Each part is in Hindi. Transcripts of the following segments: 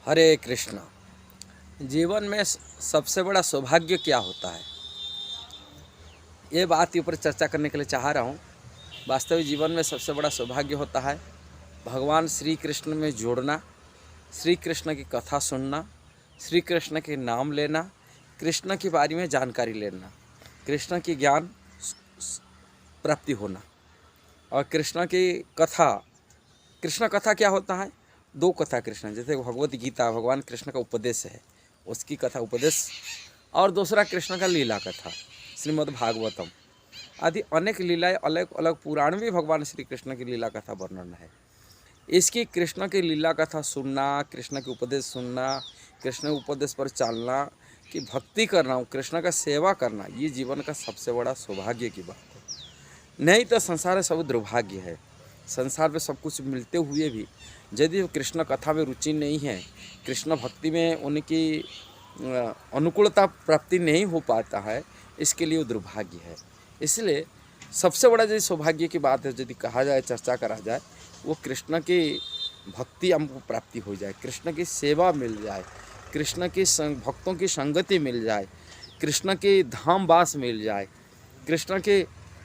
हरे कृष्णा। जीवन में सबसे बड़ा सौभाग्य क्या होता है, ये बात के ऊपर चर्चा करने के लिए चाह रहा हूँ। वास्तविक जीवन में सबसे बड़ा सौभाग्य होता है भगवान श्री कृष्ण में जुड़ना, श्री कृष्ण की कथा सुनना, श्री कृष्ण के नाम लेना, कृष्ण के बारे में जानकारी लेना, कृष्ण की ज्ञान प्राप्ति होना। और कृष्ण की कथा, कृष्ण कथा क्या होता है? दो कथा कृष्ण, जैसे भगवत गीता भगवान कृष्ण का उपदेश है, उसकी कथा उपदेश, और दूसरा कृष्ण का लीला कथा श्रीमद् भागवतम आदि अनेक लीलाएं, अलग अलग पुराण में भगवान श्री कृष्ण की लीला कथा वर्णन है। इसकी कृष्ण की लीला कथा सुनना, कृष्ण के उपदेश सुनना, कृष्ण के उपदेश पर चलना, कि भक्ति करना, कृष्ण का सेवा करना, ये जीवन का सबसे बड़ा सौभाग्य की बात है। नहीं तो संसार में सब दुर्भाग्य है। संसार में सब कुछ मिलते हुए भी यदि कृष्ण कथा में रुचि नहीं है, कृष्ण भक्ति में उनकी अनुकूलता प्राप्ति नहीं हो पाता है, इसके लिए वो दुर्भाग्य है। इसलिए सबसे बड़ा यदि सौभाग्य की बात है, यदि कहा जाए, चर्चा करा जाए, वो कृष्ण की भक्ति हमको प्राप्ति हो जाए, कृष्ण की सेवा मिल जाए, कृष्ण की भक्तों की संगति मिल जाए, कृष्ण की धाम वास मिल जाए, कृष्ण की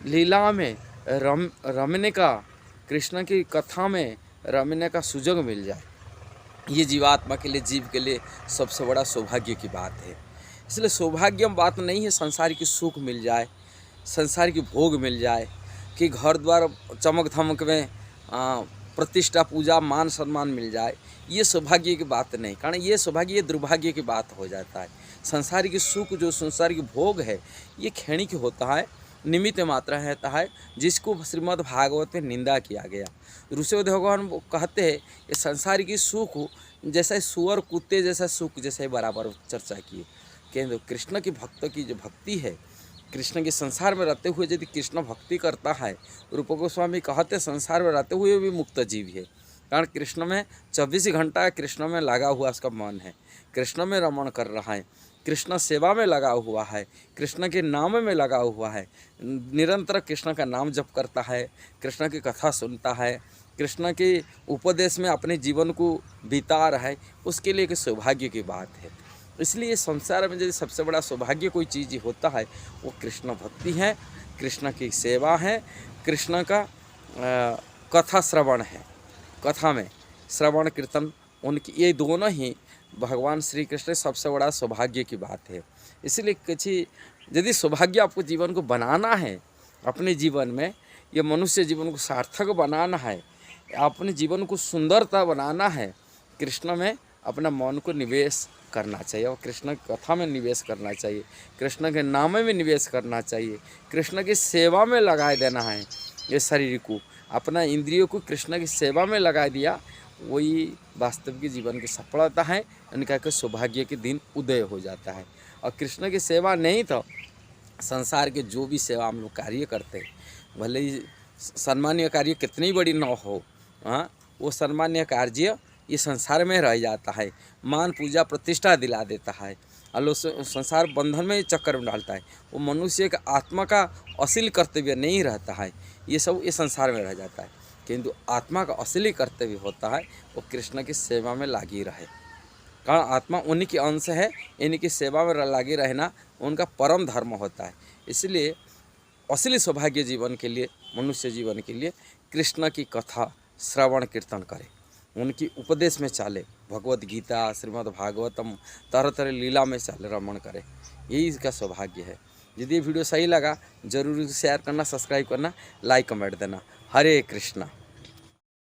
लीला में रमने का, कृष्ण की कथा में रमने का सुजग मिल जाए। ये जीवात्मा के लिए, जीव के लिए सबसे बड़ा सौभाग्य की बात है। इसलिए सौभाग्य बात नहीं है संसार की सुख मिल जाए, संसार की भोग मिल जाए, कि घर द्वार चमक धमक में प्रतिष्ठा पूजा मान सम्मान मिल जाए। ये सौभाग्य की बात नहीं, कारण ये सौभाग्य, ये दुर्भाग्य की बात हो जाता है। संसार की सुख, जो संसार की भोग है, ये क्षणिक होता है, निमित्त मात्रा रहता है, जिसको श्रीमद् भागवत में निंदा किया गया। ऋषिदेव भगवान कहते हैं ये संसार की सुख जैसे सुअर कुत्ते जैसा सुख जैसे बराबर चर्चा किए। किंतु कृष्ण की भक्तों की जो भक्ति है, कृष्ण के संसार में रहते हुए यदि कृष्ण भक्ति करता है, रूप गोस्वामी कहते संसार में रहते हुए भी मुक्त जीव है। कारण कृष्ण में 24 घंटा कृष्ण में लगा हुआ उसका मन है, कृष्ण में रमण कर रहा है, कृष्ण सेवा में लगा हुआ है, कृष्ण के नाम में लगा हुआ है, निरंतर कृष्ण का नाम जप करता है, कृष्ण की कथा सुनता है, कृष्ण के उपदेश में अपने जीवन को बिता रहा है, उसके लिए एक सौभाग्य की बात है। इसलिए संसार में यदि सबसे बड़ा सौभाग्य कोई चीज़ होता है, वो कृष्ण भक्ति है, कृष्ण की सेवा है, कृष्ण का कथा श्रवण है। कथा में श्रवण कीर्तन, उनकी ये दोनों ही भगवान श्री कृष्ण सबसे बड़ा सौभाग्य की बात है। इसलिए किसी यदि सौभाग्य आपको जीवन को बनाना है, अपने जीवन में ये मनुष्य जीवन को सार्थक बनाना है, अपने जीवन को सुंदरता बनाना है, कृष्ण में अपना मन को निवेश करना चाहिए, और कृष्ण की कथा में निवेश करना चाहिए, कृष्ण के नाम में निवेश करना चाहिए, कृष्ण की सेवा में लगा देना है। ये शरीर को, अपना इंद्रियों को कृष्ण की सेवा में लगा दिया, वही वास्तविक जीवन की सफलता है। उनका एक सौभाग्य के दिन उदय हो जाता है। और कृष्ण की सेवा नहीं तो संसार के जो भी सेवा हम लोग कार्य करते हैं, भले ही सम्मानीय कार्य कितनी बड़ी न हो, वो सम्मानीय कार्य ये संसार में रह जाता है, मान पूजा प्रतिष्ठा दिला देता है, और संसार बंधन में चक्कर में डालता है। वो मनुष्य का आत्मा का असली कर्तव्य नहीं रहता है, ये सब ये संसार में रह जाता है। किंतु आत्मा का असली कर्तव्य होता है वो कृष्ण की सेवा में लगी रहे, कारण आत्मा उन्हीं की अंश है, इनकी सेवा में लगे रहना उनका परम धर्म होता है। इसलिए असली सौभाग्य जीवन के लिए, मनुष्य जीवन के लिए, कृष्ण की कथा श्रवण कीर्तन करे, उनकी उपदेश में चाले, भगवत गीता श्रीमद् भागवतम तरह तरह लीला में चाले, रमण करे, यही इसका सौभाग्य है। यदि ये वीडियो सही लगा, जरूर शेयर करना, सब्सक्राइब करना, लाइक कमेंट देना। हरे कृष्णा।